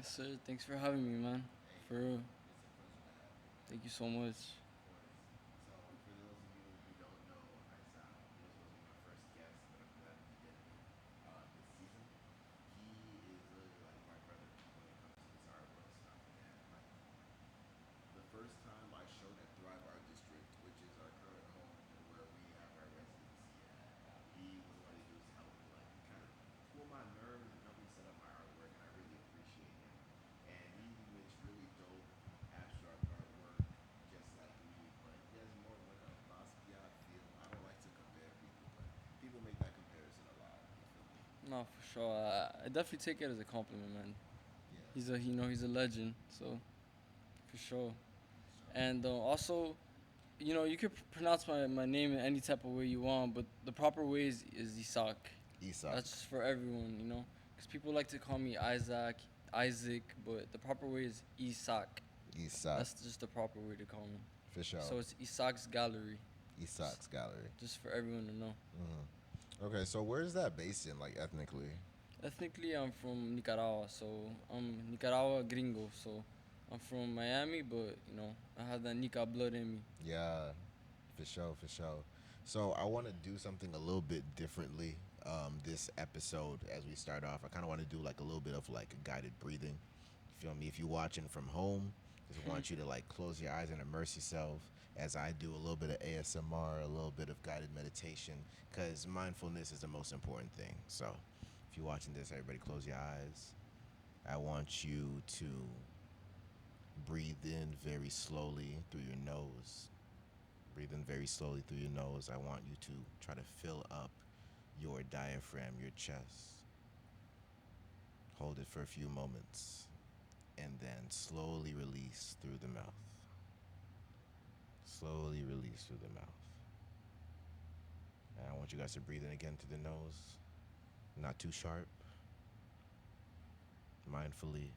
Yes, sir. Thanks for having me, man. Hey, For real. it's a pleasure to have you. Thank you so much. Of course. So, for those of you who don't know Isack, he was supposed to be my first guest, but I'm glad he did it this season. He is literally like my brother when it comes to this art world stuff. And like the first time I showed at Thrive Art District, which is our current home and where we have our residency at, he was one of the dudes to help me like kind of cool my nerves and help me set up my artwork, and I really appreciate him. And he makes really dope abstract artwork, just like me, but he has more of like a Basquiat feel. I don't like to compare people, but people make that comparison a lot. You feel me? No, for sure. I definitely take it as a compliment, man. Yeah, He's a legend. So for sure. for sure. And also, you could pronounce my name in any type of way you want, but the proper way is Isak. Isack. That's just for everyone, because people like to call me Isaac, but the proper way is Isak. Isack. That's just the proper way to call me. For sure. So it's Isak's Gallery, just, Isaac's gallery. just for everyone to know. Okay, so where's that based in, like ethnically? Ethnically, I'm from Nicaragua, so I'm Nicaragua gringo. So I'm from Miami, but I have that Nica blood in me. Yeah, for sure, for sure. So I want to do something a little bit differently this episode as we start off. I kind of want to do like a little bit of like a guided breathing. You feel me? If you're watching from home, just want you to like close your eyes and immerse yourself as I do a little bit of ASMR, a little bit of guided meditation, because mindfulness is the most important thing. So if you're watching this, everybody close your eyes. I want you to breathe in very slowly through your nose. Breathe in very slowly through your nose. I want you to try to fill up your diaphragm, your chest. Hold it for a few moments and then slowly release through the mouth. Slowly release through the mouth. And I want you guys to breathe in again through the nose. Not too sharp. Mindfully.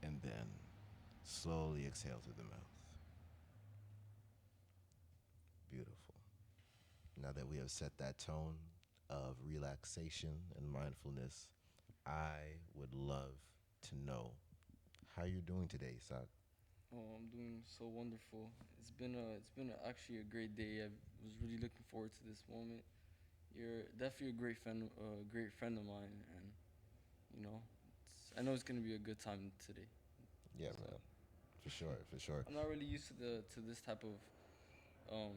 And then slowly exhale through the mouth. Beautiful. Now that we have set that tone of relaxation and mindfulness, I would love to know how you're doing today, Sak. Oh, I'm doing so wonderful. Actually a great day. I was really looking forward to this moment. You're definitely great friend of mine, and you know, I know it's gonna be a good time today. Yeah, So man. For sure, for sure. I'm not really used to this type of um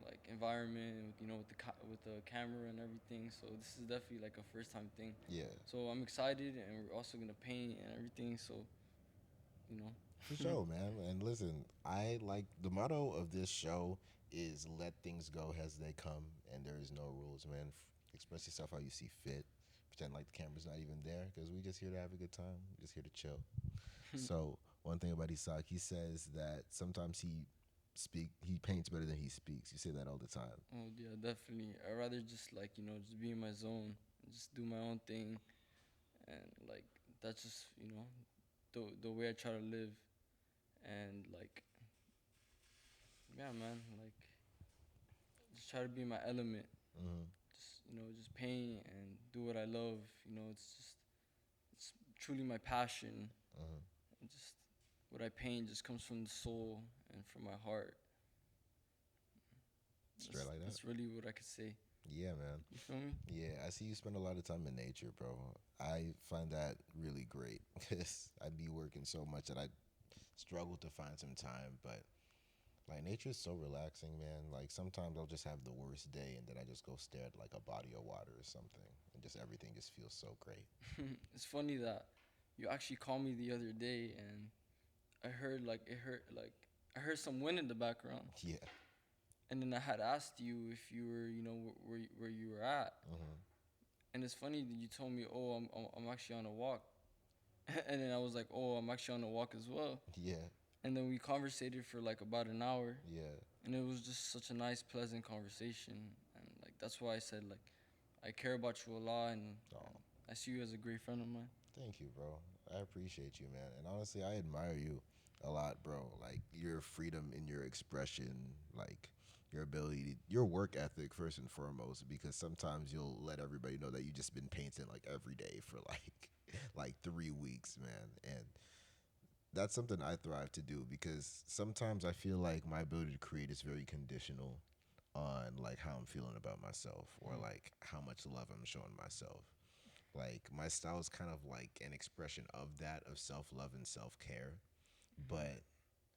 like environment, with the camera and everything. So this is definitely like a first time thing. Yeah, So I'm excited, and we're also gonna paint and everything. So you know, for sure, man. And listen, I like the motto of this show is let things go as they come, and there is no rules, man. Express yourself how you see fit. Pretend like the camera's not even there, because we just here to have a good time. We just here to chill. So one thing about Isak, he says that sometimes he paints better than he speaks. You say that all the time. oh yeah, definitely. I rather just like just be in my zone, just do my own thing, and like that's just the way I try to live, and like yeah, man, like just try to be in my element. Hmm. Just paint and do what I love. It's truly my passion. Hmm. And just what I paint just comes from the soul and from my heart. Straight like that. That's really what I could say. Yeah, man. You feel me? Yeah, I see you spend a lot of time in nature, bro. I find that really great because I be working so much that I struggle to find some time. But like nature is so relaxing, man. Like sometimes I'll just have the worst day and then I just go stare at like a body of water or something, and just everything just feels so great. It's funny that you actually called me the other day, and I heard some wind in the background, Yeah. and then I had asked you if you were where you were at, Hmm. and it's funny that you told me, oh, I'm actually on a walk, and then I was like, oh, I'm actually on a walk as well, Yeah. and then we conversated for like about an hour, Yeah. and it was just such a nice, pleasant conversation, and like that's why I said like I care about you a lot, and Oh, I see you as a great friend of mine. thank you, bro. I appreciate you, man. And honestly, I admire you a lot, bro. Like your freedom in your expression, like your ability, your work ethic first and foremost, because sometimes you'll let everybody know that you just been painting like every day for like like 3 weeks, man, and that's something I thrive to do because sometimes I feel like my ability to create is very conditional on like how I'm feeling about myself or Mm. like how much love I'm showing myself. Like my style is kind of like an expression of that of self-love and self-care, Mm-hmm. but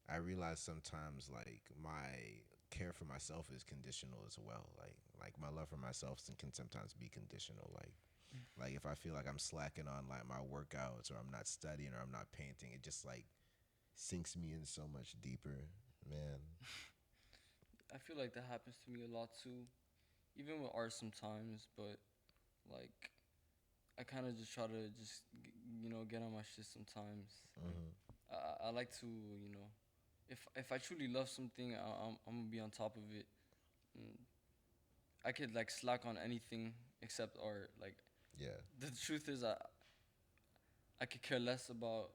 I realize sometimes like my care for myself is conditional as well. Like my love for myself can sometimes be conditional. Like if I feel like I'm slacking on like my workouts or I'm not studying or I'm not painting, it just like sinks me in so much deeper, man. I feel like that happens to me a lot too, even with art sometimes. But like, I kind of just try to just get on my shit sometimes. Like, Hmm. I like to if I truly love something, I'm gonna be on top of it. Mm, I could like slack on anything except art. Like Yeah. the truth is, I could care less about.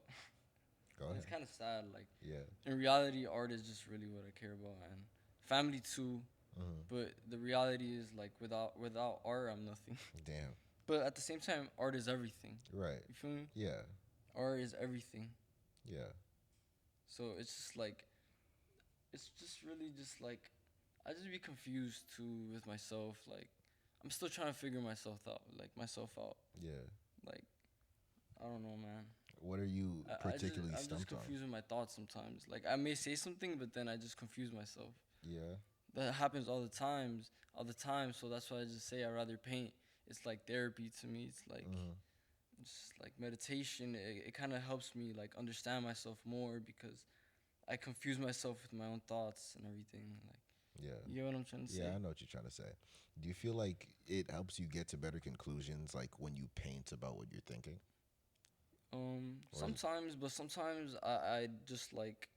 Go And it's ahead. kind of sad. Like Yeah. in reality, art is just really what I care about, and family too. Hmm. But the reality is like without art, I'm nothing. Damn. But at the same time, art is everything. Right. You feel me? Yeah. Art is everything. Yeah. So it's just really just like I just be confused too with myself. Like I'm still trying to figure myself out. Yeah. Like I don't know, man. What are you particularly I'm just stumped on? confused with my thoughts sometimes. Like I may say something, but then I just confuse myself. Yeah. That happens all the time. So that's why I just say I rather paint. It's like therapy to me. Hmm. It's just like meditation. It kind of helps me like understand myself more because I confuse myself with my own thoughts and everything. Like Yeah. you get what I'm trying to Yeah, say? I know what you're trying to say. Do you feel like it helps you get to better conclusions, like when you paint about what you're thinking, or is Sometimes, but sometimes I just like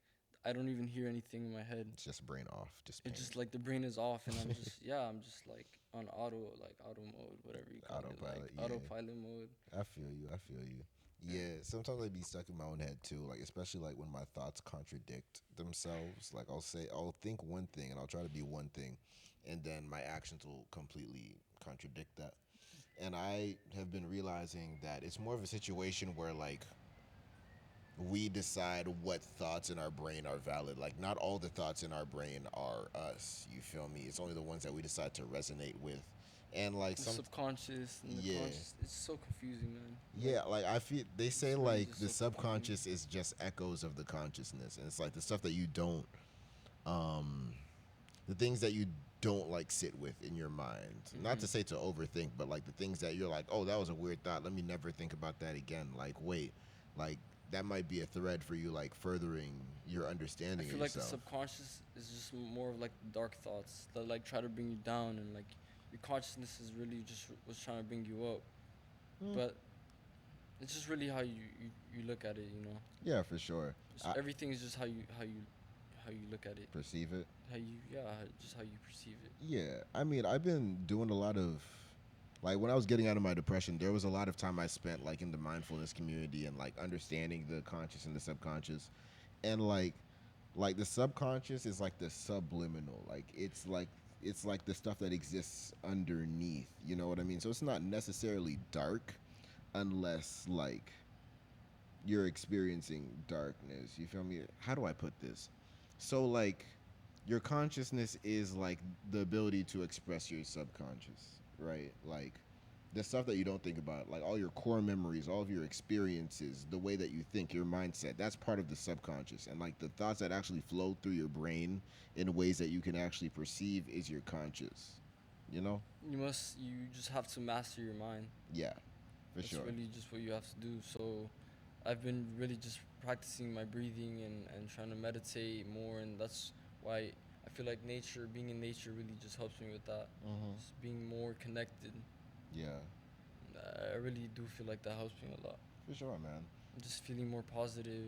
I don't even hear anything in my head. it's just brain off, just It's paint, just like the brain is off, and I'm just like on auto mode, whatever you call it, like autopilot? Yeah, autopilot mode. I feel you. I feel you. Yeah, sometimes I be stuck in my own head too, like especially like when my thoughts contradict themselves. Like I'll think one thing and I'll try to be one thing, and then my actions will completely contradict that. And I have been realizing that it's more of a situation where like we decide what thoughts in our brain are valid. Like not all the thoughts in our brain are us. You feel me? It's only the ones that we decide to resonate with. And like The some subconscious and the yeah. conscious. It's so confusing, man. Like Yeah, like I feel they say it's really like just the so confusing. subconscious is just echoes of the consciousness. And it's like the stuff that you don't um the things that you don't like sit with in your mind. Not to Mhm. say to overthink, but like the things that you're like, "Oh, that was a weird thought. Let me never think about that again." Like, wait. Like that might be a thread for you like furthering your I understanding of feel like the yourself. subconscious is just more of like dark thoughts that like try to bring you down, and like your consciousness is really just was trying to bring you up. Hmm. But it's just really how you look at it, you know. Yeah, for sure. Just I everything is just how you look at it, perceive it. how you just how you perceive it. Yeah, I mean, I've been doing a lot of like when I was getting out of my depression, there was a lot of time I spent like in the mindfulness community and like understanding the conscious and the subconscious. And like the subconscious is like the subliminal. Like it's like the stuff that exists underneath, you know what I mean? So it's not necessarily dark unless like you're experiencing darkness. You feel me? How do I put this? So like your consciousness is like the ability to express your subconscious, right? Like the stuff that you don't think about, like all your core memories, all of your experiences, the way that you think, your mindset, that's part of the subconscious. And like the thoughts that actually flow through your brain in ways that you can actually perceive is your conscious. You know? You just have to master your mind. Yeah, for That's sure. really just what you have to do. So I've been really just practicing my breathing and trying to meditate more, and that's why I feel like being in nature really just helps me with that. Mm-hmm. Just being more connected. Yeah, I really do feel like that helps me a lot. for sure, man. Just feeling more positive,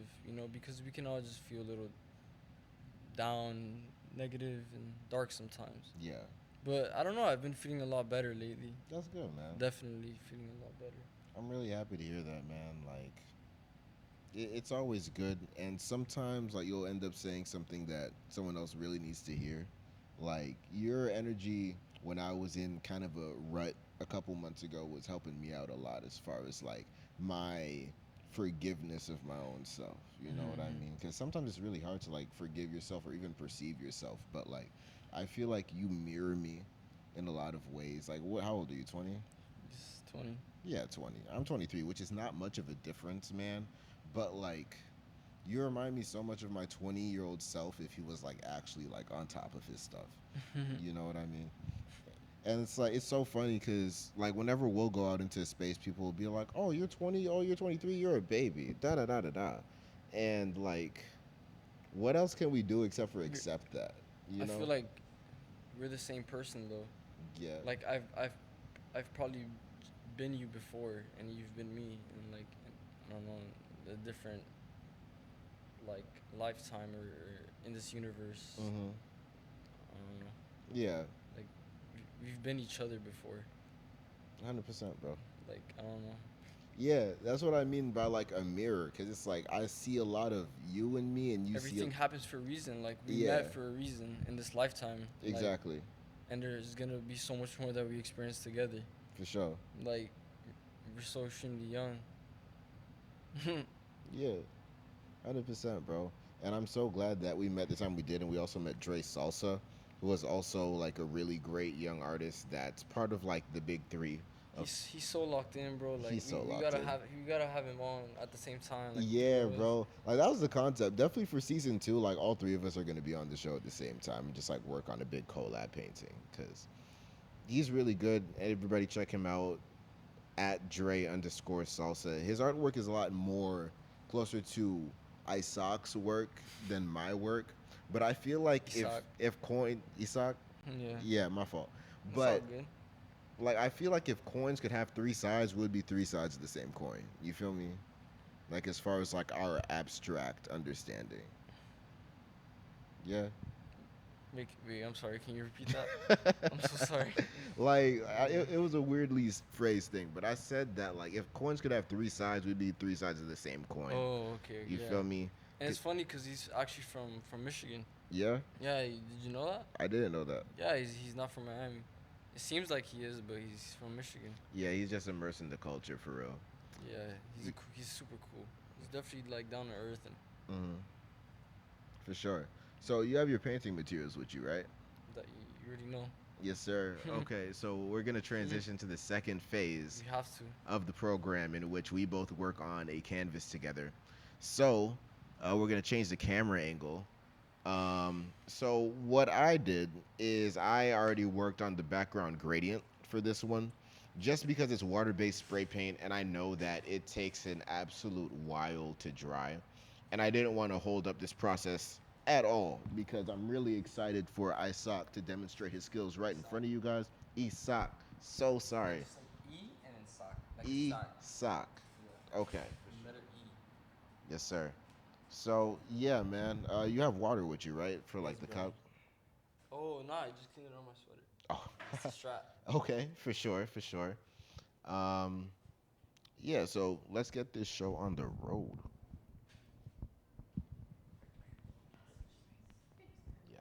because we can all just feel a little down, negative, and dark sometimes. Yeah, But I don't know, I've been feeling a lot better lately. that's good, man. Definitely feeling a lot better. I'm really happy to hear that, man. Like, it's always good, and sometimes like you'll end up saying something that someone else really needs to hear, Like your energy when I was in kind of a rut a couple months ago was helping me out a lot as far as like my forgiveness of my own self. You know what I Mm-hmm. mean? Because sometimes it's really hard to like forgive yourself or even perceive yourself. But like, I feel like you mirror me in a lot of ways. Like, what? How old are you? 20? It's 20. Yeah, 20. I'm 23, which is not much of a difference, man. But like, you remind me so much of my 20-year-old self if he was like actually like on top of his stuff. You know what I mean? And it's like it's so funny because like whenever we'll go out into space, people will be like, "Oh, you're 20. Oh, you're 23. You're a baby." Da da da da da. And like, what else can we do except for We're- accept that? You I feel know? like we're the same person though. Yeah. Like I've probably been you before, and you've been me, and like I don't know, a different like lifetime or in this universe. Mm-hmm. I don't know. Yeah. Like we've been each other before. 100%, bro. Like I don't know. Yeah, that's what I mean by like a mirror, because it's like I see a lot of you in me, and you see. Everything happens for a reason. Like we Yeah. met for a reason in this lifetime. Like, Exactly. and there's gonna be so much more that we experience together. For sure. Like we're so extremely young. Yeah. 100%, bro. And I'm so glad that we met the time we did, and we also met Dre Salsa, who was also like a really great young artist that's part of like the big three. Of He's so locked in, bro. Like he's so we locked gotta in. have him on at the same time. Like the three Yeah, of us. bro. Like that was the concept. Definitely for season two, like all three of us are gonna be on the show at the same time and just like work on a big collab painting because he's really good. Everybody check him out at Dre underscore salsa. His artwork is a lot more closer to Isaac's work than my work. But I feel like Isaac. if coin Isaac, Yeah. yeah, my fault. It's all But good. like I feel like if coins could have three sides, would be three sides of the same coin. You feel me? Like as far as like our abstract understanding. Yeah. Wait, I'm sorry. Can you repeat that? I'm so sorry. It was a weirdly phrased thing, but I said that like if coins could have three sides, we'd be three sides of the same coin. Oh, okay. You Yeah. feel me? And it's funny because he's actually from Michigan. Yeah, Yeah. Did you know that? I didn't know that. Yeah. He's not from Miami. It seems like he is, but he's from Michigan. Yeah, he's just immersed in the culture for real. Yeah. He's super cool. He's definitely like down to earth and Hmm. For sure. So you have your painting materials with you, right? that you already know. Yes, sir. Okay, so we're gonna transition to the second phase We have to. of the program in which we both work on a canvas together. So we're gonna change the camera angle. So what I did is I already worked on the background gradient for this one, just because it's water-based spray paint, and I know that it takes an absolute while to dry, and I didn't want to hold up this process at all because I'm really excited for Isaac to demonstrate his skills right in front of you guys. Isaac, so sorry. Just like E and then sock. Isaac. Okay. Letter E. Yes, sir. So yeah, man, you have water with you, right? For like Yes, the bro. cup. Oh, nah, I just cleaned it on my sweater. Oh, It's a strap. okay, for sure, for sure. Um, yeah. So let's get this show on the road. Yeah.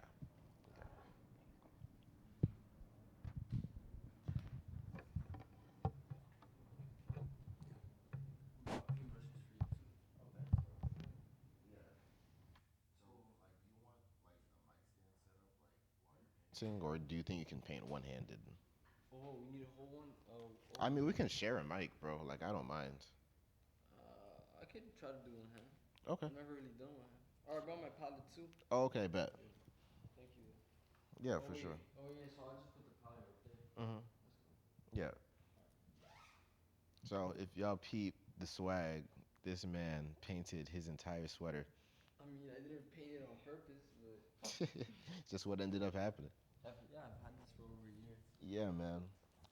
Or do you think you can paint one-handed? Oh, we need a whole one. Oh, I mean, we okay. can share a mic, bro. Like, I don't mind. I could try to do one hand. Okay. I've never really done one hand. Or I brought my palette too. Oh, okay, bet. Thank you. Yeah, Oh for wait. sure. Oh yeah. So I'll just put the palette right there. Mhm. That's cool. Yeah. So if y'all peep the swag, this man painted his entire sweater. I mean, I didn't paint it on purpose, but Just what ended up happening. yeah, I've had this for over a year. Yeah, man.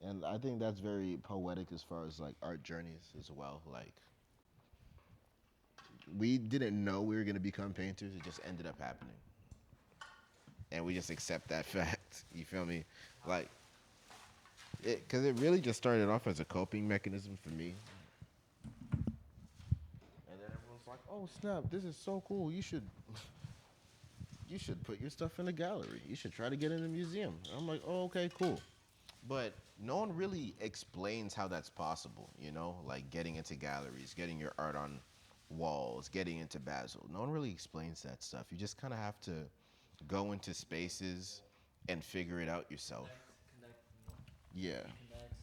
And I think that's very poetic as far as like art journeys as well. Like we didn't know we were gonna become painters. It just ended up happening, and we just accept that fact. You feel me? Like because it really just started off as a coping mechanism for me. And then everyone's like, "Oh snap! This is so cool. You you should put your stuff in a gallery. You should try to get in a museum. I'm like, oh, okay, cool. But no one really explains how that's possible, you know? Like getting into galleries, getting your art on walls, getting into Basel. No one really explains that stuff. You just kind of have to go into spaces and figure it out yourself. Connect, Yeah, connects,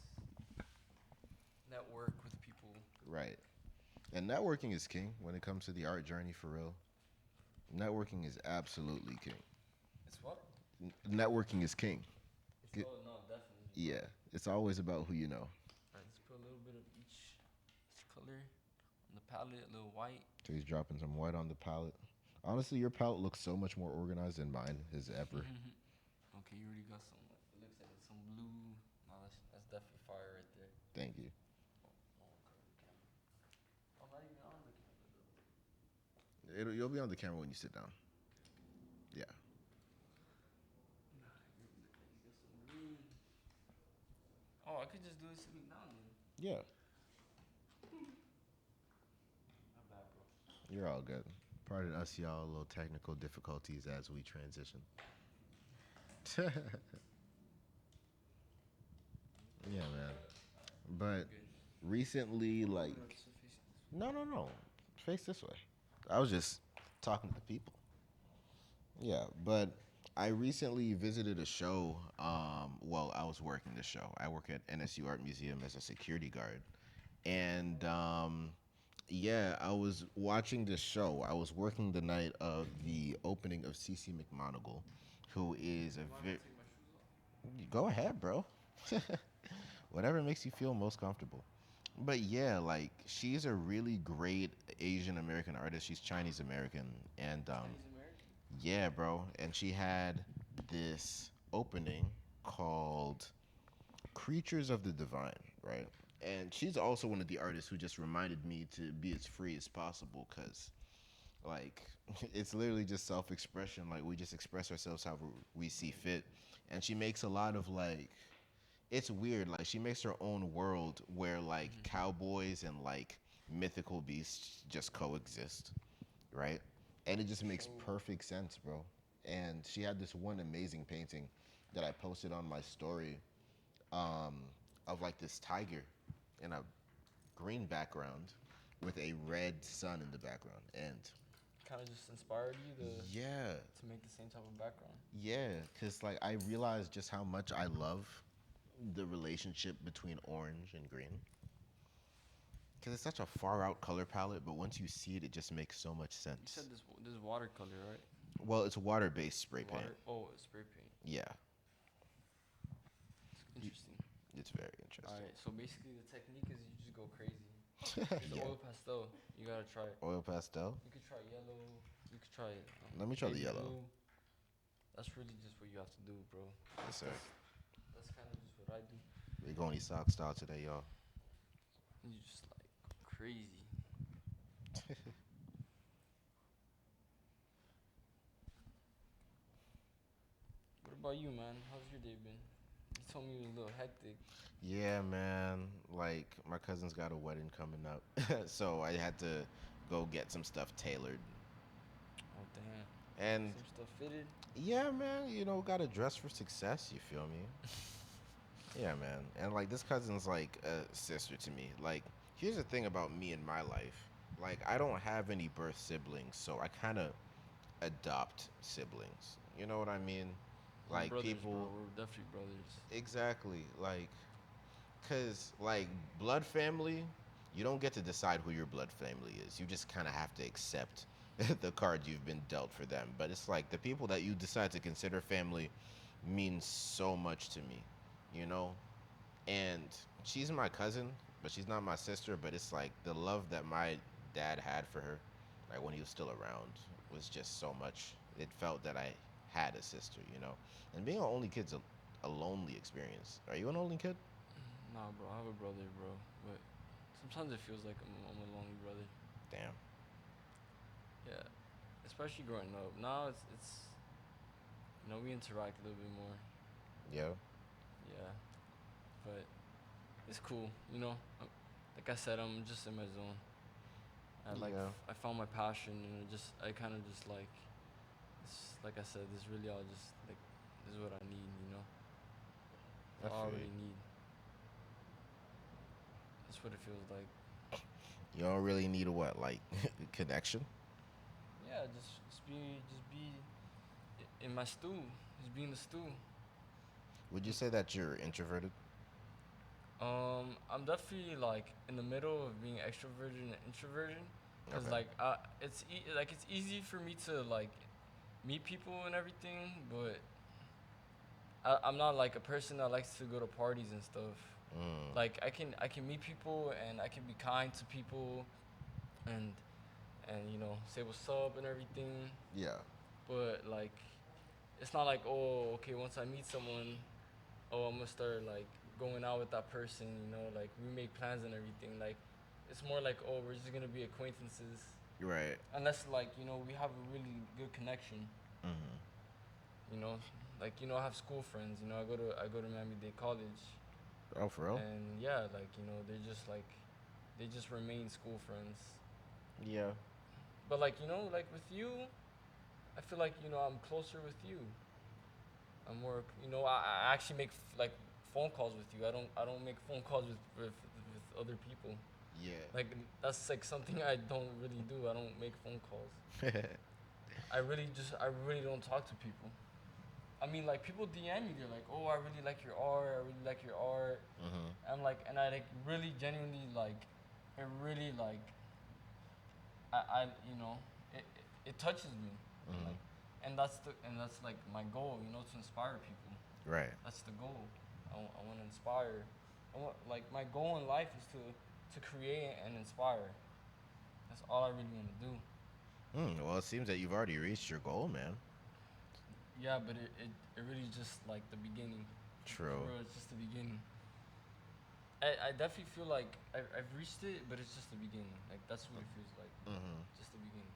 network with people. right. And networking is king when it comes to the art journey for real. Networking is absolutely king. It's what? Networking is king. It's no, definitely. Yeah, it's always about who you know. Alright, let's put a little bit of each color on the palette, a little white. So he's dropping some white on the palette. Honestly, your palette looks so much more organized than mine has ever. Okay, you already got some. It looks like it's some blue. No, that's definitely fire right there. Thank you. I'm not even on the camera You'll be on the camera when you sit down. Yeah. Nah, you look like you got some green. Oh, I could just do it sitting down then. Yeah. Not bad, bro. You're all good. Pardon us, y'all, a little technical difficulties as we transition. Yeah, man. But recently, like, no. Face this way. I was just talking to the people. Yeah, but I recently visited a show. Well, I was working the show. I work at NSU Art Museum as a security guard. And yeah, I was watching this show. I was working the night of the opening of CC McMonagle, who is a very. Go ahead, bro. Whatever makes you feel most comfortable. But yeah, like she's a really great Asian American artist. She's Chinese American, and Chinese American? yeah, bro. And she had this opening called Creatures of the Divine, right? And she's also one of the artists who just reminded me to be as free as possible, cause like it's literally just self-expression. Like we just express ourselves however we see fit, and she makes a lot of like it's weird. Like she makes her own world where like cowboys and like mythical beasts just coexist, right? And it just makes perfect sense, bro. And she had this one amazing painting that I posted on my story um, of like this tiger in a green background with a red sun in the background. And Kind of just inspired you yeah, to make the same type of background. yeah, because like I realized just how much I love the relationship between orange and green. Because it's such a far out color palette, but once you see it, it just makes so much You sense. said this watercolor, right? Well, it's water based spray paint. Oh, it's spray paint. Yeah, It's interesting. it's very interesting. All right, so basically the technique is you just go crazy. It's Yeah. oil pastel. You gotta try it. Oil pastel. You could try yellow. You could try. Let me try the baby yellow. blue. That's really just what you have to do, bro. Yes, sir. That's kind of just what I do. We're going Isack style today, y'all. You just like crazy. What about you, man? How's your day been? You told me it was a little hectic. Yeah, man. Like my cousin's got a wedding coming up, so I had to go get some stuff tailored. Oh damn. And Some stuff fitted. yeah, man, you know, got to dress for success. You feel me? Yeah, man. And like this cousin's like a sister to me. Like, here's the thing about me in my life. Like, I don't have any birth siblings, so I kind of adopt siblings. You know what I mean? We're Like brothers, people. bro. We're definitely brothers. Exactly. Like, cause like blood family, you don't get to decide who your blood family is. You just kind of have to accept the card you've been dealt for them. But it's like the people that you decide to consider family means so much to me, you know? And she's my cousin, but she's not my sister. But it's like the love that my dad had for her, like when he was still around, was just so much. It felt that I had a sister, you know? And being an only kid's a lonely experience. Are you an only kid? Nah, bro. I have a brother, bro. But sometimes it feels like I'm a lonely brother. Damn. Yeah. Especially growing up. Now it's we interact a little bit more. Yeah. Yeah. But it's cool, Like I said, I'm just in my zone. Yeah. I found my passion, and I kind of just like It's like I said, this really all just like this is what I need. I All I feel really need. That's what it feels like. you don't really need a what, like connection. Yeah, just be in my stew. Just be in the stew. Would you say that you're introverted? I'm definitely like in the middle of being extroverted and introverted, cause Okay. like like it's easy for me to like meet people and everything, but I'm not like a person that likes to go to parties and stuff. Mm. Like I can meet people and I can be kind to people and say what's up and everything, Yeah. but like it's not like, oh, okay, once I meet someone, oh, I'm gonna start like going out with that person, like we make plans and everything. Like it's more like, oh, we're just gonna be acquaintances, Right. unless like we have a really good connection. Mm-hmm. You know, like I have school friends. I go to Miami Dade College, Oh, for real? and yeah, like they just remain school friends. Yeah. But like like with you, I feel like I'm closer with you. I'm more, I actually make like phone calls with you. I don't make phone calls with other people. Yeah. Like that's like something I don't really do. I don't make phone calls. I really don't talk to people. I mean, like people DM me. They're like, "Oh, I really like your art. I really like your art." Mm-hmm. I'm like, and I like really genuinely like, it really like, I it touches me, Mm-hmm. like, and that's like my goal. To inspire people. Right. That's the goal. I want to inspire. Like my goal in life is to create and inspire. That's all I really want to do. Well, it seems that you've already reached your goal, man. Yeah, but it really just like the beginning. For True. real, it's just the beginning. I definitely feel like I've reached it, but it's just the beginning. Like that's what it feels like. Mm-hmm. Just the beginning.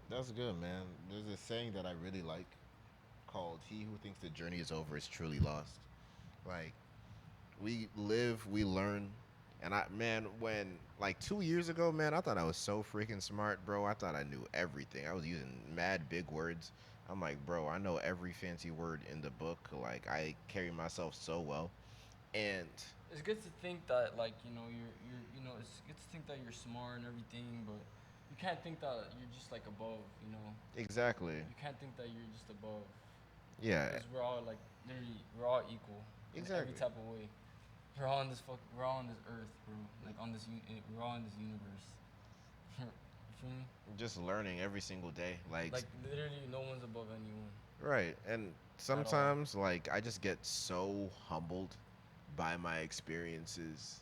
That's good, man. There's a saying that I really like called "He who thinks the journey is over is truly lost." Like we live, we learn, and man, when like 2 years ago, man, I thought I was so freaking smart, bro. I thought I knew everything. I was using mad big words. I'm like, bro, I know every fancy word in the book. Like I carry myself so well, and It's good to think that like it's good to think that you're smart and everything, but you can't think that you're just like above. exactly, You can't think that you're just above, yeah, because we're all like literally we're all equal in every exactly. type of way. We're all on this earth, bro. Like we're all in this universe. You feel me? Just learning every single day, like Like literally, no one's above anyone right. And at all. sometimes, like, I just get so humbled by my experiences.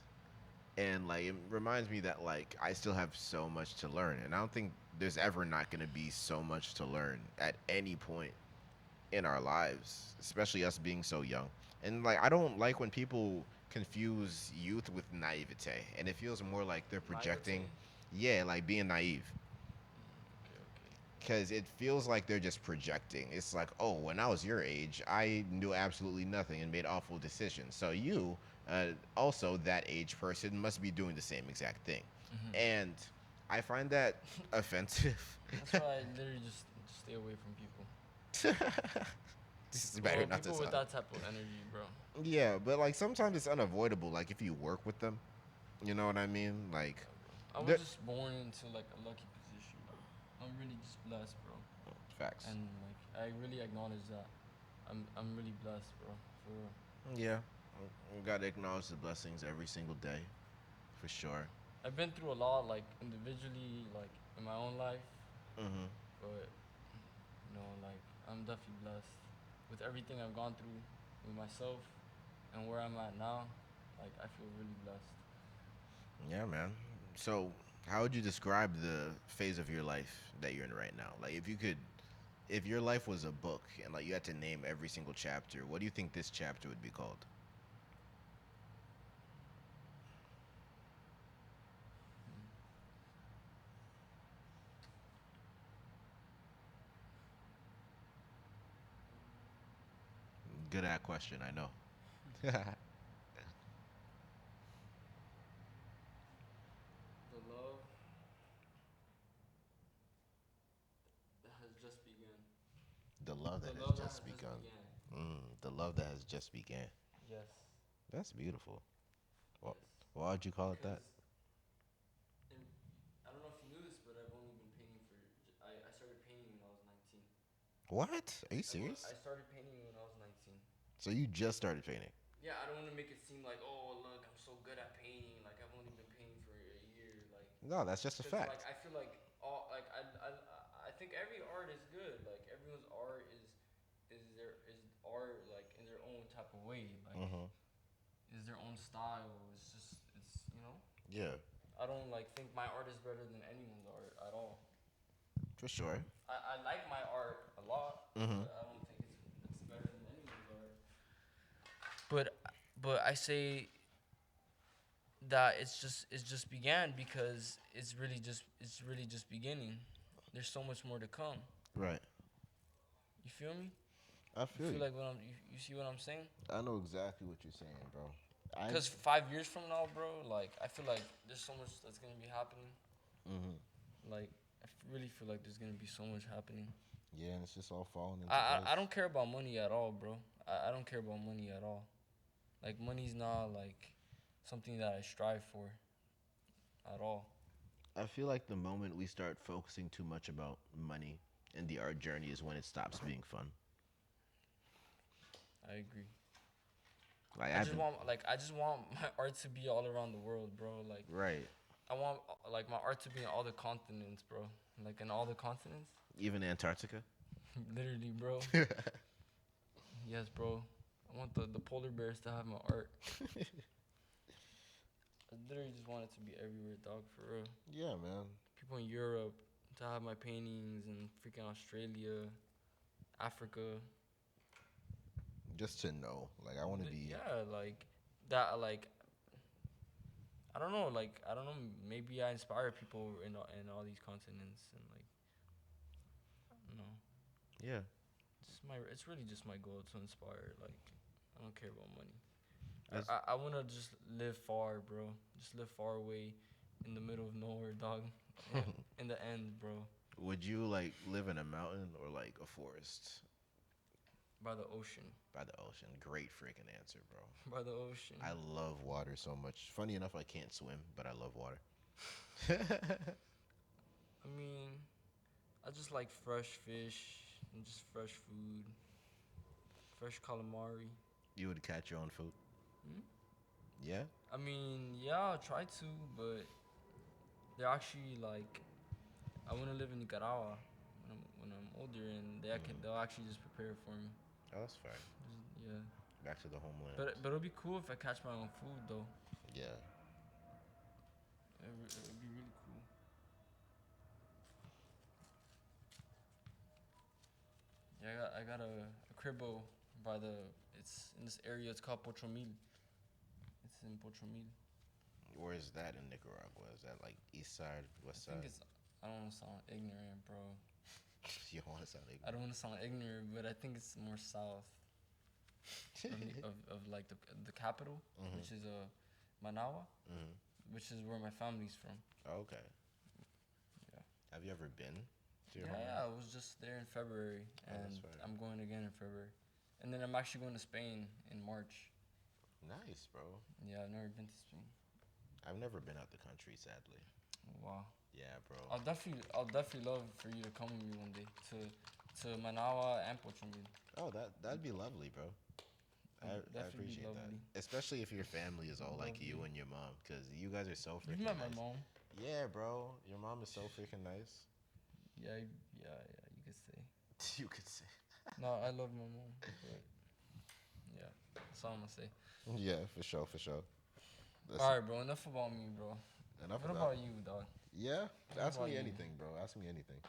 And, like, it reminds me that, like, I still have so much to learn. And I don't think there's ever not going to be so much to learn at any point in our lives, especially us being so young. And, like, I don't like when people confuse youth with naivete. And it feels more like they're Naivete. projecting, yeah, like being naive, Okay, okay. because it feels like they're just projecting. It's like, oh, when I was your age, I knew absolutely nothing and made awful decisions. So you, also that age person, must be doing the same exact thing. Hmm. And I find that offensive. That's why I literally just stay away from people. This is better Well, not to people with sound. that type of energy, bro. Yeah, but like sometimes it's unavoidable. Like if you work with them, you know what I mean? Like, Yeah, bro. I was they're- just born into like a lucky position, bro. I'm really just blessed, bro. facts. And like I really acknowledge that. I'm really blessed, bro. For real. Yeah, we gotta acknowledge the blessings every single day, for sure. I've been through a lot, like individually, like in my own life, Mm-hmm. but like I'm definitely blessed with everything I've gone through with myself and where I'm at now. Like I feel really blessed. Yeah, man. So, how would you describe the phase of your life that you're in right now? Like, if your life was a book and like you had to name every single chapter, what do you think this chapter would be called? Good at question, I know. The love that has just begun. The love The that has love that just has just begun. began. The love that has just began. Yes. That's beautiful. Well, Yes. why would you call it that? Because in, I don't know if you knew this, but I've only been painting for. I started painting when I was 19. What? Are you serious? I started painting when I was 19. So you just started painting? Yeah, I don't want to make it seem like, oh, look, I'm so good at painting. Like, I've only been painting for a year. Like, No, that's just a because, like, fact. I feel like, I think every art is good. Like, everyone's art is art, like, in their own type of way. Like, Mm-hmm. is their own style. It's. Yeah, I don't, like, think my art is better than anyone's art at all. for sure. I like my art a lot, Mm-hmm. but I don't think it's better than anyone's art. But I say that it's just began because it's really just beginning. There's so much more to come. Right. You feel me? I You feel feel you. like you see what I'm saying? I know exactly what you're saying, bro. I. Cause 5 years from now, bro, like I feel like there's so much that's gonna be happening. Mm-hmm. Like really feel like there's gonna be so much happening. Yeah, and it's just all falling into I place. don't care about money at all, bro. I don't care about money at all. Like money's not like something that I strive for at all. I feel like the moment we start focusing too much about money in the art journey is when it stops being fun. I agree. Like I I've just been want like I just want my art to be all around the world, bro. Like right, I want like my art to be in all the continents, bro. Like in all the continents. even Antarctica. Literally, bro. Yes, bro. I want the polar bears to have my art. I literally just want it to be everywhere, dog, for real. Yeah, man. People in Europe to have my paintings in freaking Australia, Africa. Just to know, like I want to be. Yeah, like that like I don't know, maybe I inspire people in all these continents and like I don't know. Yeah, It's really just my goal to inspire. Like, I don't care about money. that's I want to just live far, bro. Just live far away, in the middle of nowhere, dog. Yeah, in the end, bro, Would you like live in a mountain or like a forest by the ocean, by the ocean? Great freaking answer, bro. by the ocean. I love water so much. Funny enough, I can't swim, but I love water. I mean, I just like fresh fish and just fresh food, fresh calamari. You would catch your own food. Hmm? Yeah. I mean, yeah, I'll try to, but they're actually like, I want to live in Nicaragua when I'm older, and they'll actually just prepare it for me. Oh, that's fine. Yeah. Back to the homeland. But it'll be cool if I catch my own food though. Yeah. It'll be really cool. Yeah, I got a cribbo by the. It's in this area. It's called Pochomil. It's in Pochomil. Where is that in Nicaragua? Is that like east side, west I think side? it's. I don't want to sound ignorant, bro. You don't want to sound I ignorant. don't want to sound ignorant, but I think it's more south of like the capital, Mhm. which is Manawa, Mhm. which is where my family's from. Oh, okay. Yeah. Have you ever been to your Yeah, homeland? I was just there in February, Oh, and that's fine. I'm going again in February, and then I'm actually going to Spain in March. Nice, bro. Yeah, I've never been to Spain. I've never been out the country, sadly. Wow. Yeah, bro. I'll definitely love for you to come with me one day to Manawa and Pochumil. Oh, that'd be lovely, bro. I Definitely be appreciate that, lovely. especially if your family is all like you Lovely. and your mom, because you guys are so You've freaking met my nice. mom. Yeah, bro. Your mom is so freaking nice. Yeah, yeah, yeah. You could say. You could say. No, I love my mom. But yeah, that's all I'm gonna say. Yeah, for sure, for sure. That's All right, bro. Enough about me, bro. enough What of that. about you, dog? Yeah, What ask about me you? anything, bro. Ask me anything.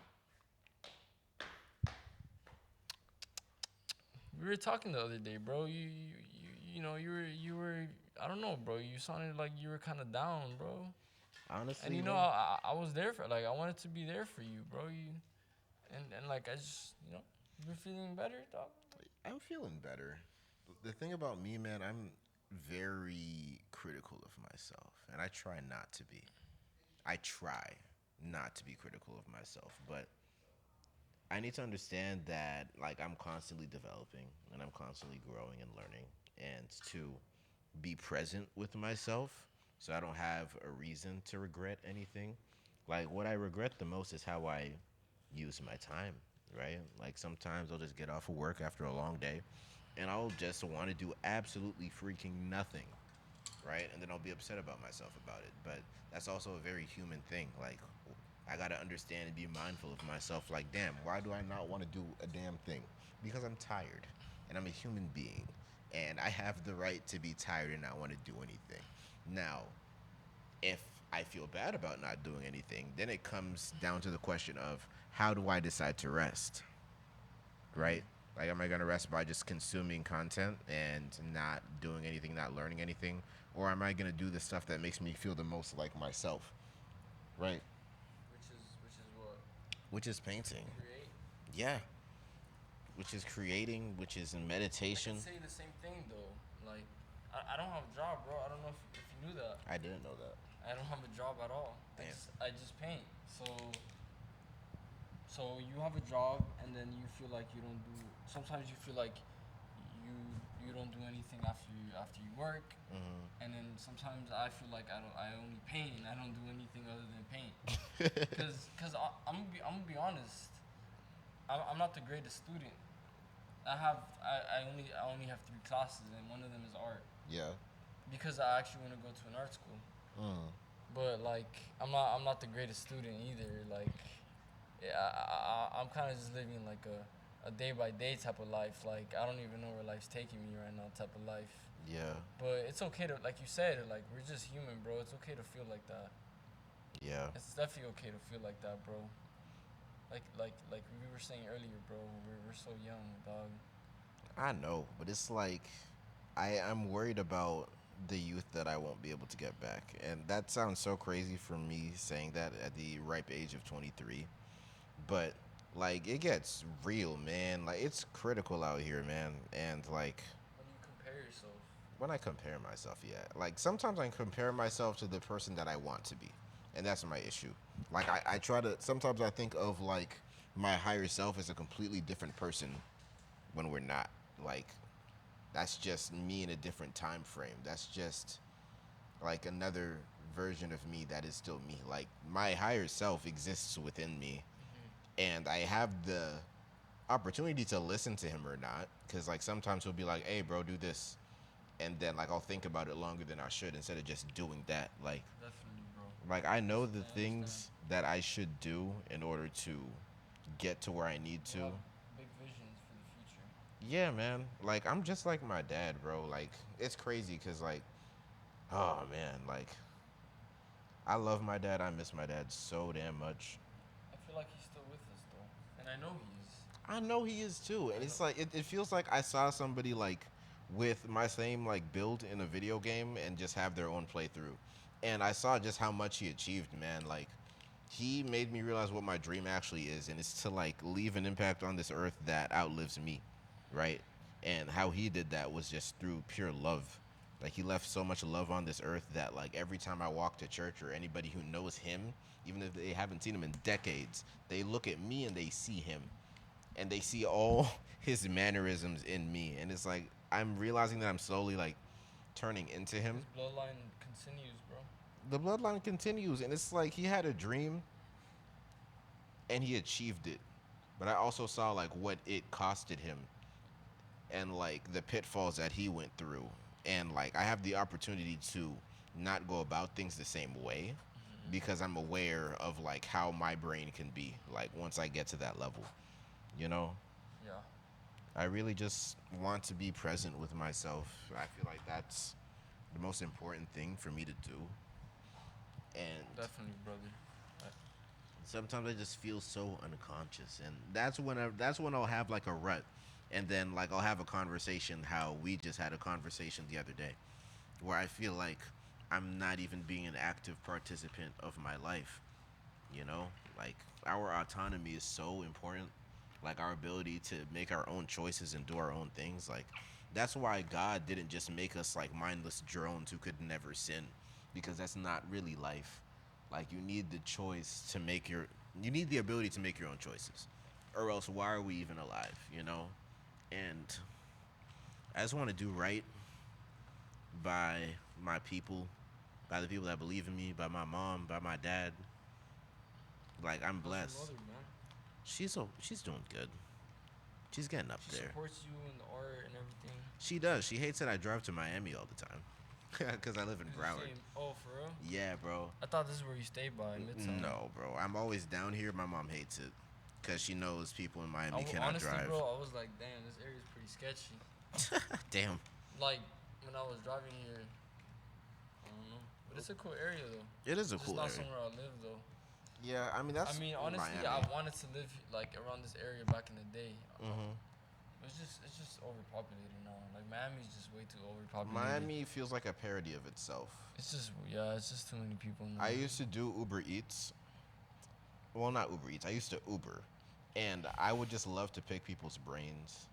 We were talking the other day, bro. You were. I don't know, bro. You sounded like you were kind of down, bro. And Honestly, you know, man, I was there for like I wanted to be there for you, bro. And like I just you been feeling better, dog. I'm feeling better. The thing about me, man, I'm very critical of myself, and I try not to be. I try not to be critical of myself, but I need to understand that like I'm constantly developing and I'm constantly growing and learning, and to be present with myself so I don't have a reason to regret anything. Like what I regret the most is how I use my time, right? Like sometimes I'll just get off of work after a long day and I'll just want to do absolutely freaking nothing, right? And then I'll be upset about myself about it. But that's also a very human thing. Like, I gotta understand and be mindful of myself. Like, damn, why do I not want to do a damn thing? Because I'm tired, and I'm a human being, and I have the right to be tired and not want to do anything. Now, if I feel bad about not doing anything, then it comes down to the question of how do I decide to rest? Right? Like, am I gonna rest by just consuming content and not doing anything, not learning anything, or am I gonna do the stuff that makes me feel the most like myself? Right? Which is what Which is painting. create. Yeah. Which is creating, which is I meditation. can say the same thing though. Like, I don't have a job, bro. I don't know if you knew that. I didn't know that. I don't have a job at all. Damn. I just paint. So you have a job, and then you feel like you don't do. Sometimes you feel like you you don't do anything after you work, and then sometimes I feel like I only paint. I don't do anything other than paint. I'm gonna be honest. I'm not the greatest student. I only have 3 classes, and one of them is art, Yeah. because I actually want to go to an art school. Mm. But like I'm not the greatest student either. Like, yeah, I'm kind of just living like a day by day type of life. Like, I don't even know where life's taking me right now type of life. Yeah. But it's okay to, like you said, like, we're just human, bro. It's okay to feel like that. Yeah. It's definitely okay to feel like that, bro. Like we were saying earlier, bro. We're so young, dog. I know, but it's like I'm worried about the youth that I won't be able to get back. And that sounds so crazy for me saying that at the ripe age of 23. But like it gets real, man. Like it's critical out here, man. And like When you compare yourself. when I compare myself, yeah. Like sometimes I compare myself to the person that I want to be. And that's my issue. Like I try to sometimes I think of like my higher self as a completely different person when we're not. Like that's just me in a different time frame. That's just like another version of me that is still me. Like my higher self exists within me, and I have the opportunity to listen to him or not. Because like sometimes he'll be like, "Hey, bro, do this," and then like I'll think about it longer than I should instead of just doing that. Definitely, bro. Like I know the I understand. things that I should do in order to get to where I need You to. have big visions for the future. Yeah, man. Like I'm just like my dad, bro. Like it's crazy because like, oh man, like I love my dad. I miss my dad so damn much. I feel like he's still with us though, and I know he is. I know he is too, and I it's know. like it feels like I saw somebody like with my same like build in a video game and just have their own playthrough, and I saw just how much he achieved, man. Like he made me realize what my dream actually is, and it's to like leave an impact on this earth that outlives me, right? And how he did that was just through pure love. Like he left so much love on this earth that like every time I walk to church or anybody who knows him, even if they haven't seen him in decades, they look at me and they see him and they see all his mannerisms in me, and it's like I'm realizing that I'm slowly like turning into him. His bloodline continues, bro. The bloodline continues, and it's like he had a dream and he achieved it, but I also saw like what it costed him and like the pitfalls that he went through, and like I have the opportunity to not go about things the same way because I'm aware of like how my brain can be like once I get to that level, you know. Yeah, I really just want to be present with myself. I feel like that's the most important thing for me to do. And definitely, brother. sometimes I just feel so unconscious, and that's when I'll have like a rut, and then like I'll have a conversation how we just had a conversation the other day, where I feel like I'm not even being an active participant of my life. You know, like our autonomy is so important, like our ability to make our own choices and do our own things. Like that's why God didn't just make us like mindless drones who could never sin, because that's not really life. Like you need the choice to make your you need the ability to make your own choices, or else why are we even alive? You know, and I just want to do right by my people, by the people that believe in me, by my mom, by my dad. Like I'm How's your blessed. mother, man? She's doing good. She's getting up She there. supports you in the art and everything. She does. She hates that I drive to Miami all the time because I live in Cause you Broward. stay. Oh, for real? Yeah, bro. I thought this is where you stay by Midtown. No, bro. I'm always down here. My mom hates it because she knows people in Miami cannot Honestly, drive. bro, I was like, damn, this area is pretty sketchy. Damn. Like when I was driving here, I don't know, but it's a cool area though. It is a Just cool not area. somewhere I live though. Yeah, I mean that's. I mean, honestly, I Miami. wanted to live like around this area back in the day. Mhm. It's just overpopulated now. Like Miami's just way too overpopulated. Miami feels like a parody of itself. It's just it's just too many people now. I used to do Uber Eats. Well, not Uber Eats. I used to Uber, and I would just love to pick people's brains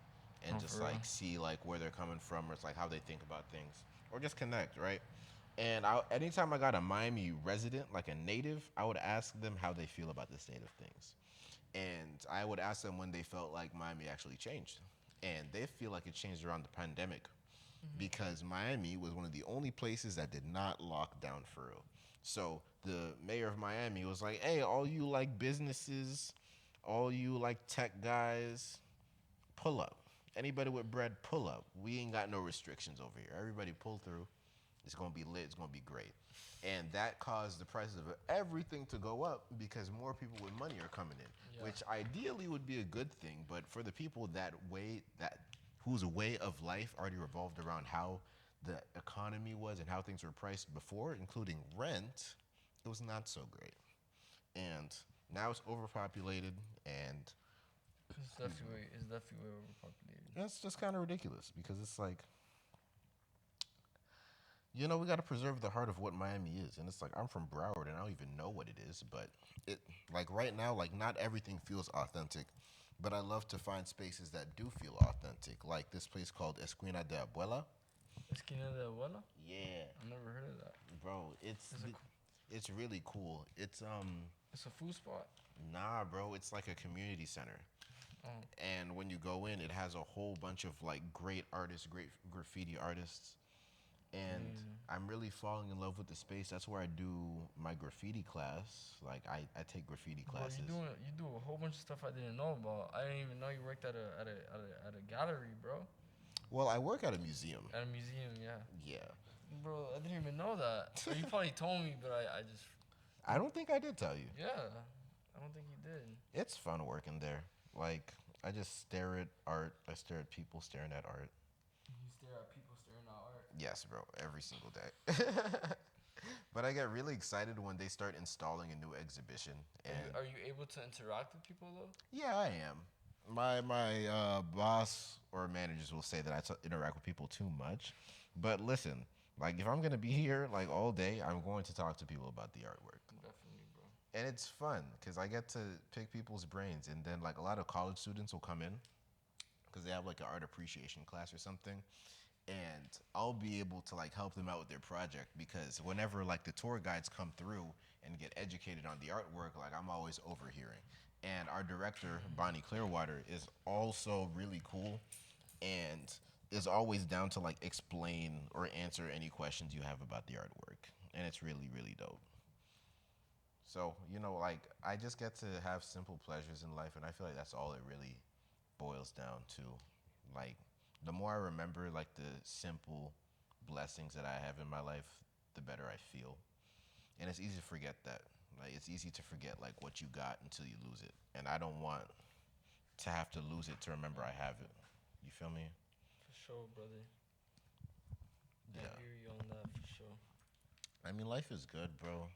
and Oh, just for real? like see like where they're coming from, or it's like how they think about things, or just connect, right? And anytime I got a Miami resident, like a native, I would ask them how they feel about the state of things, and I would ask them when they felt like Miami actually changed, and they feel like it changed around the pandemic because Miami was one of the only places that did not lock down for real. So the mayor of Miami was like, "Hey, all you like businesses, all you like tech guys, pull up. Anybody with bread, pull up. We ain't got no restrictions over here. Everybody pull through. It's gonna be lit. It's gonna be great." And that caused the prices of everything to go up because more people with money are coming in, Yeah. which ideally would be a good thing. But for the people whose way of life already revolved around how the economy was and how things were priced before, including rent, it was not so great. And now it's overpopulated, and It's definitely way overpopulated. that's just kind of ridiculous because it's like, we got to preserve the heart of what Miami is. And it's like, I'm from Broward and I don't even know what it is. But it, like right now, like not everything feels authentic. But I love to find spaces that do feel authentic. Like this place called Esquina de Abuela. Esquina de Abuela? Yeah, I never heard of that. bro, Is it? it's really cool. It's a food spot. Nah, bro, it's like a community center. Oh, And when you go in, it has a whole bunch of like great artists, great graffiti artists. And I'm really falling in love with the space. That's where I do my graffiti class. Like I take graffiti bro, classes. you do a whole bunch of stuff I didn't know about. I didn't even know you worked at a gallery, bro. Well, I work at a museum. At a museum, yeah. Yeah. Bro, I didn't even know that. Or you probably told me, but I just I don't think I did tell you. yeah. I don't think you did. It's fun working there. Like I just stare at art. I stare at people staring at art. You stare at people staring at art. Yes, bro, every single day. But I get really excited when they start installing a new exhibition. And Are you able to interact with people though? yeah, I am. My boss or managers will say that interact with people too much. But listen, like if I'm gonna be here like all day, I'm going to talk to people about the artwork. Definitely, bro. And it's fun because I get to pick people's brains, and then like a lot of college students will come in because they have like an art appreciation class or something, and I'll be able to like help them out with their project because whenever like the tour guides come through and get educated on the artwork, like I'm always overhearing. And our director Bonnie Clearwater is also really cool, and is always down to like explain or answer any questions you have about the artwork, and it's really really dope. So, like I just get to have simple pleasures in life, and I feel like that's all it really boils down to. Like, the more I remember like the simple blessings that I have in my life, the better I feel. And it's easy to forget that. Like, it's easy to forget like what you got until you lose it. And I don't want to have to lose it to remember I have it. You feel me? For sure, brother. Yeah. I hear you on that for sure. I mean, life is good, bro.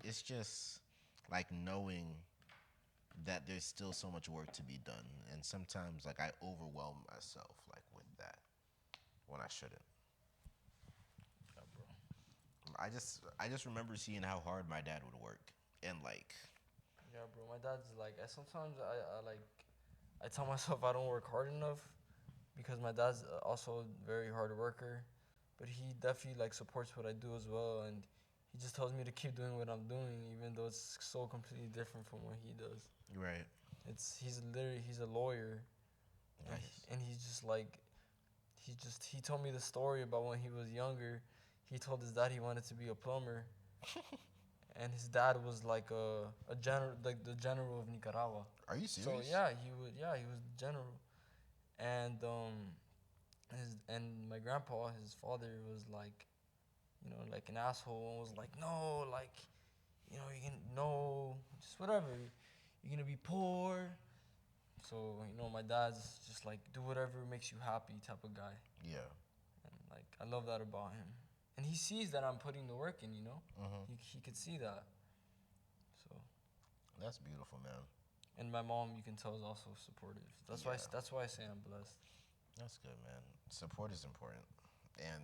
It's just like knowing that there's still so much work to be done, and sometimes like I overwhelm myself like with that when I shouldn't. Yeah, bro. I just remember seeing how hard my dad would work, and like Yeah, bro. My dad's like, sometimes I tell myself I don't work hard enough because my dad's also a very hard worker, but he definitely like supports what I do as well, and he just tells me to keep doing what I'm doing, even though it's so completely different from what he does. right. He's a lawyer, Nice. and he's just like, he told me the story about when he was younger. He told his dad he wanted to be a plumber, and his dad was like a general, like the general of Nicaragua. Are you So serious? he was general, and my grandpa, his father, was like, like an asshole, and was like, no, like, you can no, just whatever, you're gonna be poor. So my dad's just like, do whatever makes you happy type of guy, Yeah. and like I love that about him, and he sees that I'm putting the work in. He could see that. So, That's beautiful, man. and my mom, you can tell, is also supportive. Yeah. That's why I say I'm blessed. That's good, man. Support is important. And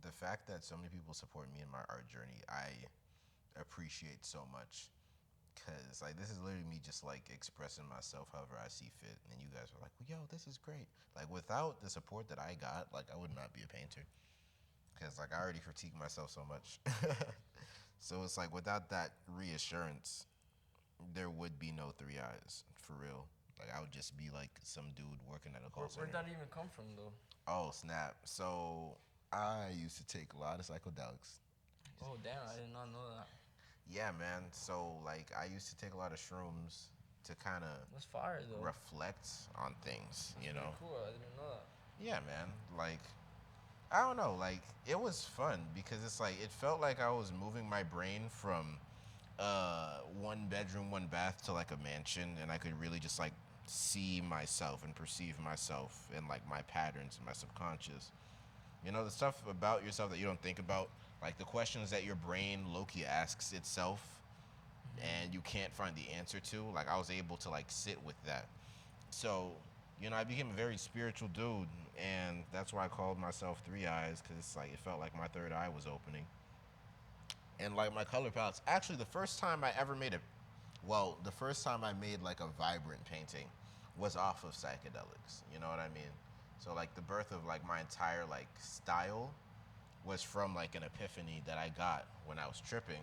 the fact that so many people support me in my art journey, I appreciate so much. Cause like this is literally me just like expressing myself however I see fit, and you guys were like, well, "Yo, this is great." Like without the support that I got, like I would not be a painter. Cause like I already critique myself so much. So it's like without that reassurance, there would be no Three Eyes for real. Like I would just be like some dude working at a call center. Where'd that even come from, though? Oh snap! So I used to take a lot of psychedelics. Oh damn, I did not know that. Yeah, man. So like I used to take a lot of shrooms to kind of That's fire though. reflect on things, That's you pretty know. cool. I didn't know that. Yeah, man. Like I don't know, like it was fun because it's like it felt like I was moving my brain from one bedroom, one bath to like a mansion, and I could really just like see myself and perceive myself and like my patterns in my subconscious. You know, the stuff about yourself that you don't think about, like the questions that your brain low-key asks itself and you can't find the answer to, like I was able to like sit with that. So, I became a very spiritual dude, and that's why I called myself Three Eyes, because it's like it felt like my third eye was opening. And like my color palettes, actually, the first time I ever made it, well, the first time I made like a vibrant painting was off of psychedelics. You know what I mean? So like the birth of like my entire like style was from like an epiphany that I got when I was tripping.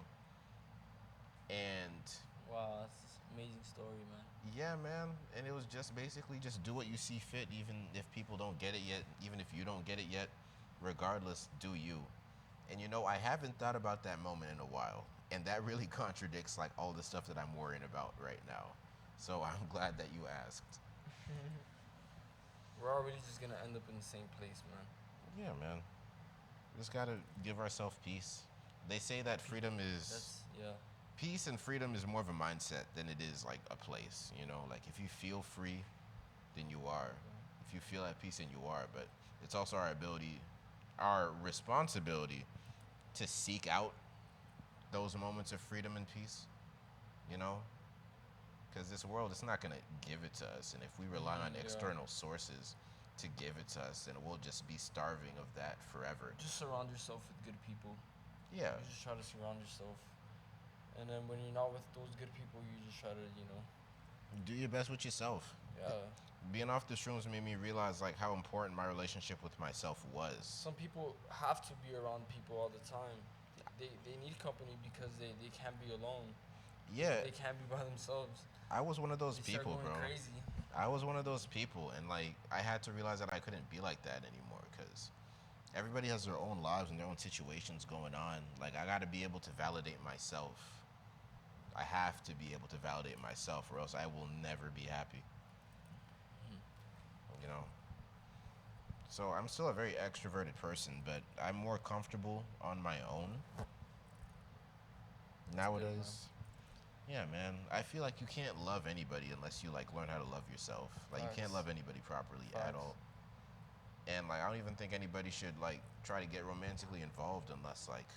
And Wow, that's an amazing story, man. yeah, man. And it was just basically just do what you see fit, even if people don't get it yet, even if you don't get it yet, regardless, do you. And I haven't thought about that moment in a while. And that really contradicts like all the stuff that I'm worrying about right now. So I'm glad that you asked. We're already just gonna end up in the same place, man. Yeah, man. Just gotta give ourselves peace. They say that freedom is That's yeah. peace and freedom is more of a mindset than it is like a place. Like if you feel free, then you are. If you feel at peace, then you are. But it's also our ability, our responsibility to seek out those moments of freedom and peace, you know? Because this world, it's not going to give it to us. And if we rely on Yeah. external sources to give it to us, then we'll just be starving of that forever. Just surround yourself with good people. Yeah. You just try to surround yourself, and then when you're not with those good people, you just try to, Do your best with yourself. yeah. Being off the shrooms made me realize like how important my relationship with myself was. Some people have to be around people all the time. They need company because they can't be alone. Yeah, They can't be by themselves. I was one of those They start people, going bro. crazy. I was one of those people, and like I had to realize that I couldn't be like that anymore because everybody has their own lives and their own situations going on. Like I got to be able to validate myself. I have to be able to validate myself, or else I will never be happy. You know. So I'm still a very extroverted person, but I'm more comfortable on my own nowadays. Yeah, man. I feel like you can't love anybody unless you like learn how to love yourself. Like you can't Facts. love anybody properly at Facts. all. And like I don't even think anybody should like try to get romantically involved unless like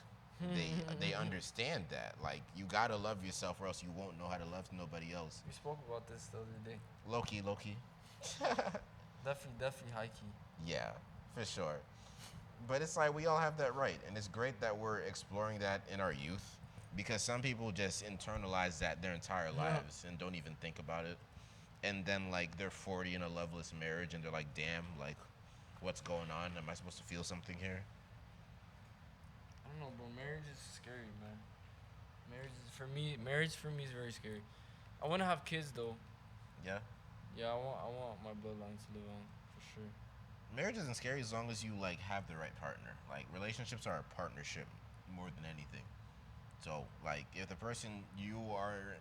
they understand that. Like you gotta love yourself or else you won't know how to love nobody else. We spoke about this the other day. Low-key, low-key. Definitely high key. Yeah, for sure. But it's like we all have that right, and it's great that we're exploring that in our youth because some people just internalize that their entire lives and don't even think about it. And then like they're 40 in a loveless marriage and they're like, damn, like what's going on? Am I supposed to feel something here? I don't know, bro. Marriage is scary, man. Marriage for me is very scary. I want to have kids though. Yeah. Yeah, I want my bloodline to live on for sure. Marriage isn't scary as long as you like have the right partner. Like relationships are a partnership more than anything. So like if the person you are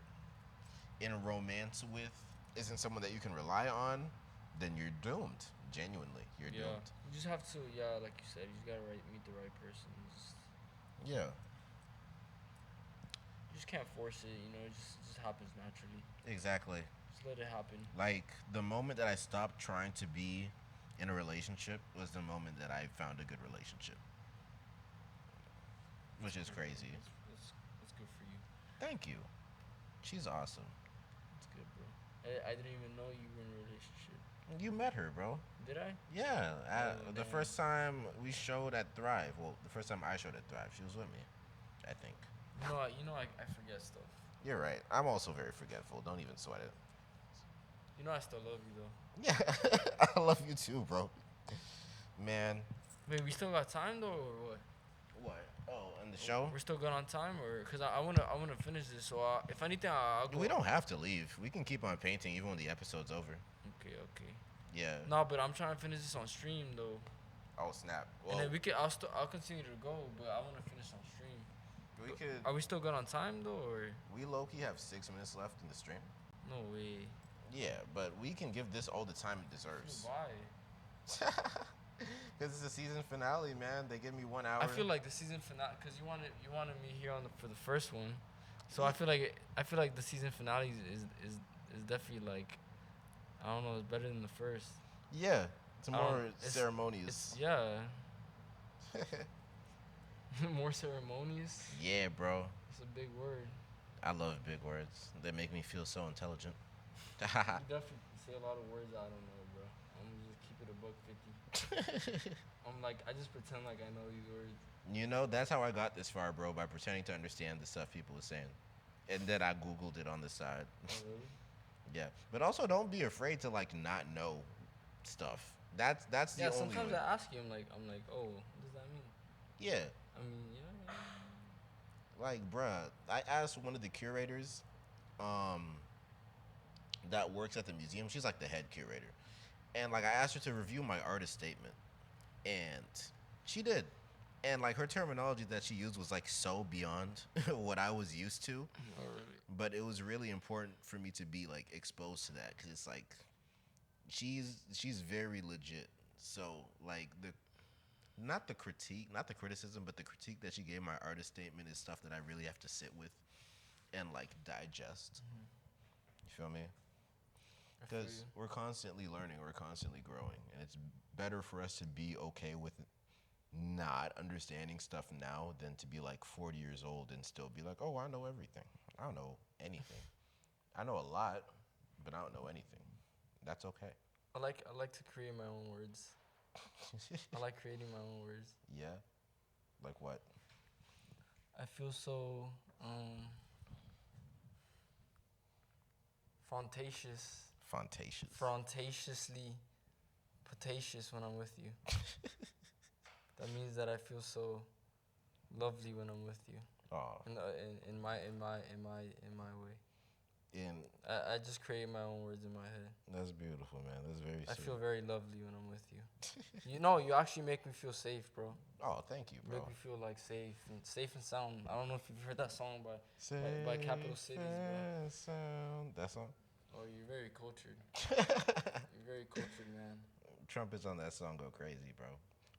in a romance with isn't someone that you can rely on, then you're doomed. Genuinely, you're Yeah, doomed. you just have to. Yeah, like you said, you just gotta meet the right person. Yeah, You just can't force it. You know, it just happens naturally. exactly. Just let it happen. Like the moment that I stopped trying to be in a relationship was the moment that I found a good relationship, which is Cool, bro. crazy. That's good for you. Thank you. She's awesome. That's good, bro. I didn't even know you were in a relationship. You met her, bro. Did I? Yeah, Oh the damn. first time we showed at Thrive, well, the first time I showed at Thrive, she was with me, I think. I forget stuff. You're right. I'm also very forgetful. Don't even sweat it. You know I still love you though. Yeah, I love you too, bro. Man. Wait, we still got time though, or what? What? Oh, and the show? We're still good on time, or cause I wanna finish this. So if anything, I'll go. We don't have to leave. We can keep on painting even when the episode's over. Okay. Yeah. No, but I'm trying to finish this on stream though, Oh, snap. and Well, then I'll continue to go, but I wanna finish on stream. we could. Are we still good on time though, or We low key have 6 minutes left in the stream. no way? Yeah, but we can give this all the time it Dude, deserves. why? Because it's the season finale, man. They give me 1 hour. I feel like the season finale, cause you wanted me here for the first one, so I feel like the season finale is definitely like, I don't know, it's better than the first. Yeah, it's I don't- more it's- ceremonious. Yeah, more ceremonious. Yeah, bro. It's a big word. I love big words. They make me feel so intelligent. You definitely say a lot of words I don't know, bro. I'm gonna just keep it a buck 50. I'm like, I just pretend like I know these words. You know, that's how I got this far, bro, by pretending to understand the stuff people were saying. And then I Googled it on the side. Oh really? Yeah. But also don't be afraid to like not know stuff. That's the Yeah. only Sometimes way. I ask you, I'm like, oh, what does that mean? Yeah. I mean, yeah. Like, bruh, I asked one of the curators, um, that works at the museum. She's like the head curator. And like I asked her to review my artist statement. And she did. And like her terminology that she used was like so beyond what I was used to. Oh really? But it was really important for me to be like exposed to that because it's like she's very legit. So like the not the critique, not the criticism, but the critique that she gave my artist statement is stuff that I really have to sit with and like digest. You feel me? I feel Because you. we're constantly learning, we're constantly growing, and it's better for us to be okay with not understanding stuff now than to be like 40 years old and still be like, oh, I know everything. I don't know anything. I know a lot, but I don't know anything. That's okay. I like to create my own words. I like creating my own words. Yeah. Like what? I feel so frontacious, Fontacious. frontatiously potacious when I'm with you. That means that I feel so lovely when I'm with you. Oh, In my way. and I just create my own words in my head. that's beautiful, man. That's very I sweet. feel very lovely when I'm with you. You know, you actually make me feel safe, bro. Oh, thank you, You bro. make me feel like safe and sound. I don't know if you've heard that song by Capital Cities, bro. Sound. That song? Oh, you're very cultured. You're very cultured, man. Trumpets on that song go crazy, bro.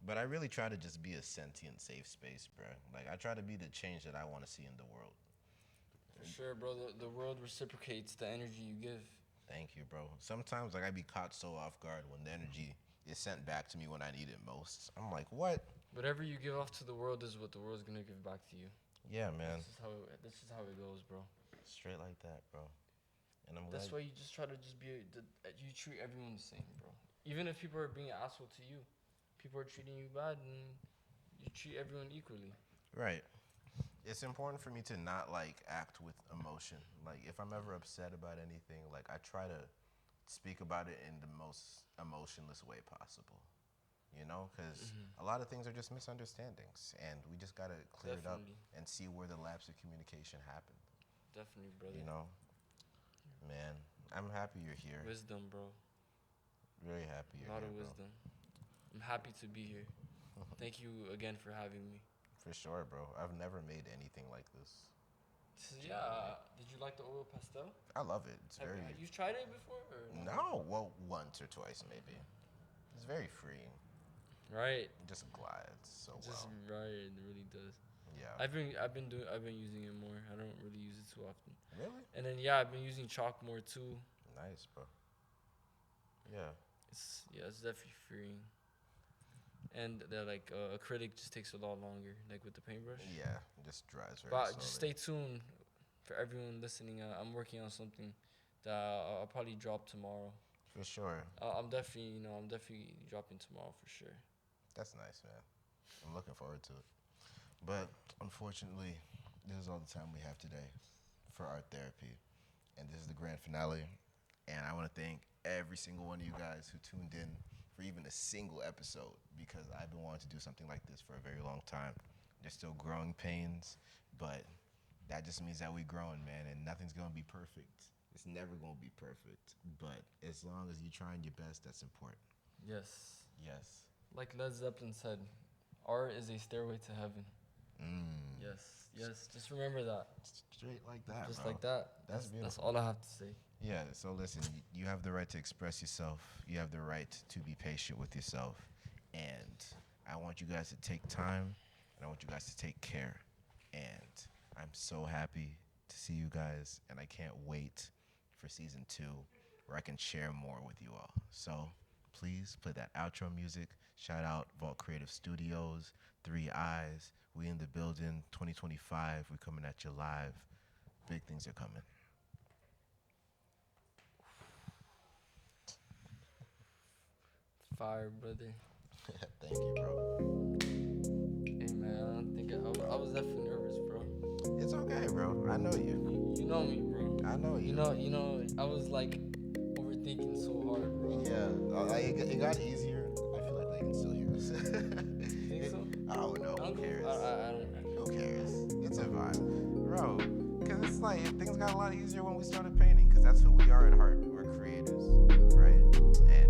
But I really try to just be a sentient, safe space, bro. Like I try to be the change that I want to see in the world. For sure, bro. The world reciprocates the energy you give. Thank you, bro. Sometimes like I be caught so off guard when the energy is sent back to me when I need it most. I'm like, what? Whatever you give off to the world is what the world's gonna give back to you. Yeah, man. This is how it goes, bro. Straight like that, bro. And I'm That's glad. why you just try to you treat everyone the same, bro. Even if people are being an asshole to you, people are treating you bad, and you treat everyone equally. Right. It's important for me to not like act with emotion. Like if I'm ever upset about anything, like I try to speak about it in the most emotionless way possible. You know, because a lot of things are just misunderstandings, and we just gotta clear it up Definitely. and see where the lapse of communication happened. Definitely, brother. You know, man, I'm I'm happy you're here. Wisdom, bro. Very happy you're A lot here, of bro. wisdom. I'm happy to be here. Thank you again for having me. For sure, bro. I've never made anything like this. Yeah. Did you like the oil pastel? I love it. It's Have very. you tried it before? Or No, well, once or twice maybe. It's very freeing. Right. It just glides so Just well. right. It really does. Yeah. I've been using it more. I don't really use it too often. Really? And then yeah, I've been using chalk more too. Nice, bro. Yeah. It's definitely freeing. And the acrylic just takes a lot longer, like with the paintbrush. Yeah, it just dries very But slowly. just stay tuned for everyone listening. I'm working on something that I'll probably drop tomorrow. For sure. I'm definitely dropping tomorrow for sure. That's nice, man. I'm looking forward to it. But unfortunately, this is all the time we have today for art therapy. And this is the grand finale. And I want to thank every single one of you guys who tuned in for even a single episode, because I've been wanting to do something like this for a very long time. There's still growing pains, but that just means that we're growing, man, and nothing's going to be perfect. It's never going to be perfect. But as long as you're trying your best, that's important. Yes. Yes. Like Led Zeppelin said, art is a stairway to heaven. Yes. Just remember that. Straight like that, Just bro. like that. That's beautiful. That's all I have to say. Yeah, so listen, you have the right to express yourself. You have the right to be patient with yourself. And I want you guys to take time, and I want you guys to take care. And I'm so happy to see you guys, and I can't wait for season 2, where I can share more with you all. So please play that outro music. Shout out Vault Creative Studios, 3 Eyes. We in the building, 2025. We're coming at you live. Big things are coming. Fire, brother. Thank you, bro. Hey, man, I was definitely nervous, bro. It's okay, bro. I know you. You know me, bro. I know you. You know, I was like overthinking so hard, bro. Yeah, it got easier. I feel like they can still hear us. You think so? I don't know. Who cares? I don't. Who cares? It's a vibe, bro. Because it's like things got a lot easier when we started painting. Because that's who we are at heart. We're creators, right? And